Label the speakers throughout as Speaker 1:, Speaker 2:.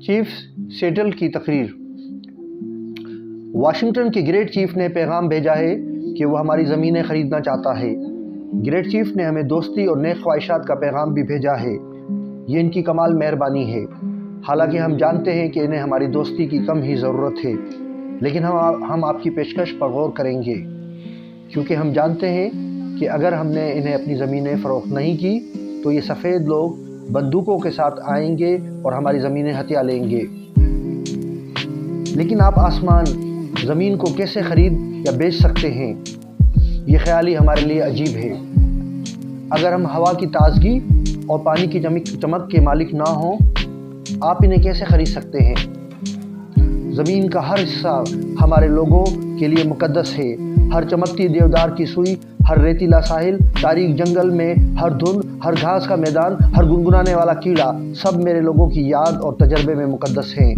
Speaker 1: Chief settle की तकरीर। Washington के ग्रेट चीफ ने पैगाम भेजा है कि वो हमारी ज़मीनें ख़रीदना चाहता है। ग्रेट चीफ ने हमें दोस्ती और नेक ख्वाहिशात का पैगाम भी भेजा है। ये इनकी कमाल मेहरबानी है। हालांकि हम जानते हैं कि इन्हें हमारी दोस्ती की कम ही ज़रूरत है, लेकिन हम आपकी पेशकश पर गौर करेंगे, क्योंकि हम जानते हैं कि अगर हमने इन्हें अपनी ज़मीनें फ़रोख्त नहीं की तो ये सफ़ेद लोग बंदूकों के साथ आएंगे और हमारी ज़मीनें हथिया लेंगे। लेकिन आप आसमान ज़मीन को कैसे ख़रीद या बेच सकते हैं? ये ख़याल ही हमारे लिए अजीब है। अगर हम हवा की ताज़गी और पानी की चमक के मालिक ना हों, आप इन्हें कैसे ख़रीद सकते हैं? ज़मीन का हर हिस्सा हमारे लोगों के लिए मुक़द्दस है। हर चमकती देवदार की सुई, हर रेतीला साहिल, तारीक जंगल में हर धुंध, हर घास का मैदान, हर गुनगुनाने वाला कीड़ा, सब मेरे लोगों की याद और तजर्बे में मुक़द्दस हैं।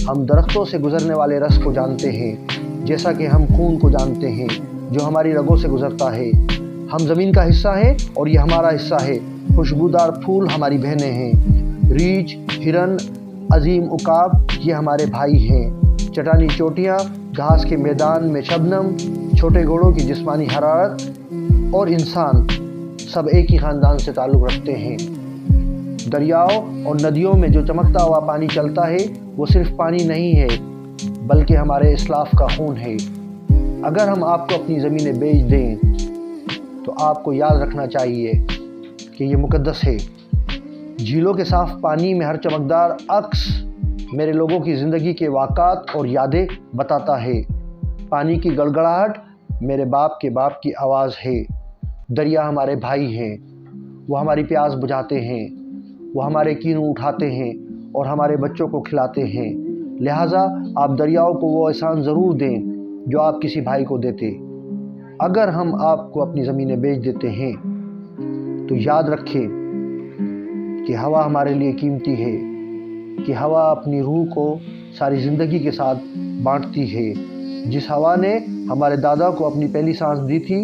Speaker 1: हम दरख्तों से गुज़रने वाले रस को जानते हैं, जैसा कि हम खून को जानते हैं जो हमारी रगों से गुज़रता है। हम ज़मीन का हिस्सा हैं और ये हमारा हिस्सा है। खुशबूदार फूल हमारी बहनें हैं। रीछ, हिरन, अजीम उकाब ये हमारे भाई हैं। चटानी चोटियाँ, घास के मैदान में शबनम, छोटे घोड़ों की जिस्मानी हरारत और इंसान सब एक ही ख़ानदान से ताल्लुक़ रखते हैं। दरियाओं और नदियों में जो चमकता हुआ पानी चलता है वो सिर्फ पानी नहीं है, बल्कि हमारे इस्लाफ का खून है। अगर हम आपको अपनी ज़मीनें बेच दें तो आपको याद रखना चाहिए कि ये मुक़द्दस है। झीलों के साफ़ पानी में हर चमकदार अक्स मेरे लोगों की ज़िंदगी के वाक़ात और यादें बताता है। पानी की गड़गड़ाहट मेरे बाप के बाप की आवाज़ है। दरिया हमारे भाई हैं, वो हमारी प्यास बुझाते हैं, वो हमारे कीनू उठाते हैं और हमारे बच्चों को खिलाते हैं। लिहाजा आप दरियाओं को वो एहसान ज़रूर दें जो आप किसी भाई को देते। अगर हम आपको अपनी ज़मीनें बेच देते हैं तो याद रखें कि हवा हमारे लिए कीमती है, कि हवा अपनी रूह को सारी ज़िंदगी के साथ बांटती है। जिस हवा ने हमारे दादा को अपनी पहली सांस दी थी,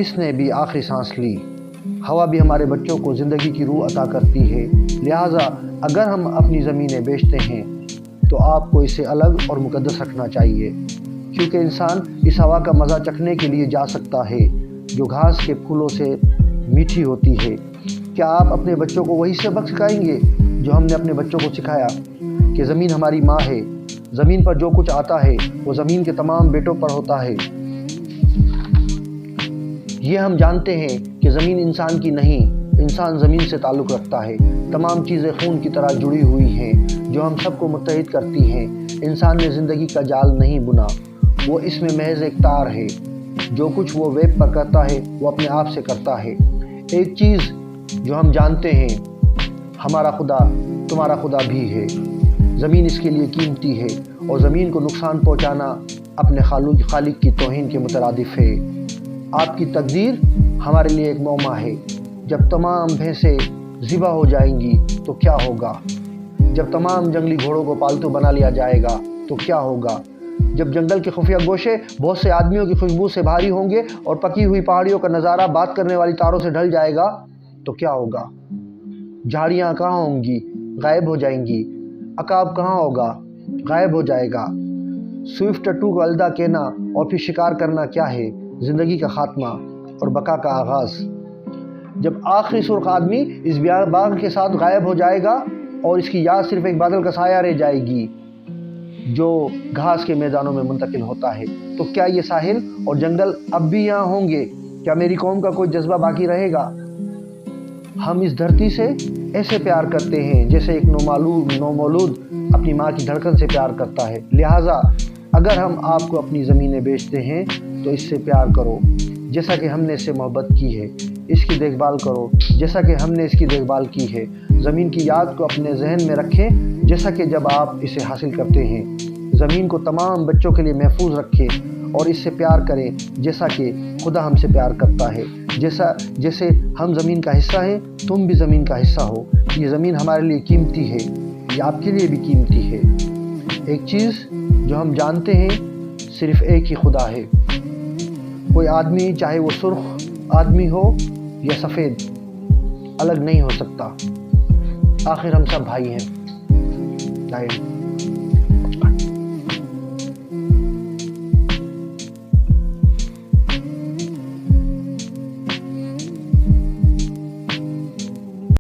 Speaker 1: इसने भी आखिरी सांस ली। हवा भी हमारे बच्चों को ज़िंदगी की रूह अता करती है। लिहाजा अगर हम अपनी ज़मीनें बेचते हैं तो आपको इसे अलग और मुक़द्दस रखना चाहिए, क्योंकि इंसान इस हवा का मज़ा चखने के लिए जा सकता है जो घास के फूलों से मीठी होती है। क्या आप अपने बच्चों को वही सबक सिखाएंगे जो हमने अपने बच्चों को सिखाया कि ज़मीन हमारी माँ है, ज़मीन पर जो कुछ आता है वो ज़मीन के तमाम बेटों पर होता है। ये हम जानते हैं कि ज़मीन इंसान की नहीं, इंसान ज़मीन से ताल्लुक़ रखता है। तमाम चीज़ें खून की तरह जुड़ी हुई हैं जो हम सबको मुत्तहिद करती हैं। इंसान ने ज़िंदगी का जाल नहीं बुना, वो इसमें महज एक तार है। जो कुछ वो वेब पर करता है वो अपने आप से करता है। एक चीज़ जो हम जानते हैं, हमारा खुदा तुम्हारा खुदा भी है। ज़मीन इसके लिए कीमती है और ज़मीन को नुकसान पहुँचाना अपने खालिक की तौहीन के मुतरादिफ है। आपकी तकदीर हमारे लिए एक मौमा है। जब तमाम भैंसें ज़िबा हो जाएंगी तो क्या होगा? जब तमाम जंगली घोड़ों को पालतू बना लिया जाएगा तो क्या होगा? जब जंगल के खुफिया गोशे बहुत से आदमियों की खुशबू से भारी होंगे और पकी हुई पहाड़ियों का नज़ारा बात करने वाली तारों से ढल जाएगा तो क्या होगा? झाड़ियाँ कहाँ होंगी? गायब हो जाएंगी। अकाब कहाँ होगा? गायब हो जाएगा। स्विफ्ट टट्टू को अलदा कहना और फिर शिकार करना क्या है? ज़िंदगी का खात्मा और बका का आगाज़। जब आखिरी सुर्ख आदमी इस बाग के साथ गायब हो जाएगा और इसकी याद सिर्फ एक बादल का साया रह जाएगी जो घास के मैदानों में मुंतकिल होता है, तो क्या ये साहिल और जंगल अब भी यहाँ होंगे? क्या मेरी कौम का कोई जज्बा बाकी रहेगा? हम इस धरती से ऐसे प्यार करते हैं जैसे एक नौमौलूद अपनी माँ की धड़कन से प्यार करता है। लिहाजा अगर हम आपको अपनी ज़मीनें बेचते हैं तो इससे प्यार करो जैसा कि हमने इससे मोहब्बत की है। इसकी देखभाल करो जैसा कि हमने इसकी देखभाल की है। ज़मीन की याद को अपने जहन में रखें जैसा कि जब आप इसे हासिल करते हैं। ज़मीन को तमाम बच्चों के लिए महफूज रखें और इससे प्यार करें जैसा कि खुदा हमसे प्यार करता है। जैसे हम ज़मीन का हिस्सा हैं, तुम भी ज़मीन का हिस्सा हो। ये ज़मीन हमारे लिए कीमती है, ये आपके लिए भी कीमती है। एक चीज़ जो हम जानते हैं, सिर्फ़ एक ही खुदा है। कोई आदमी, चाहे वो सुर्ख आदमी हो या सफ़ेद, अलग नहीं हो सकता। आखिर हम सब भाई हैं। دائم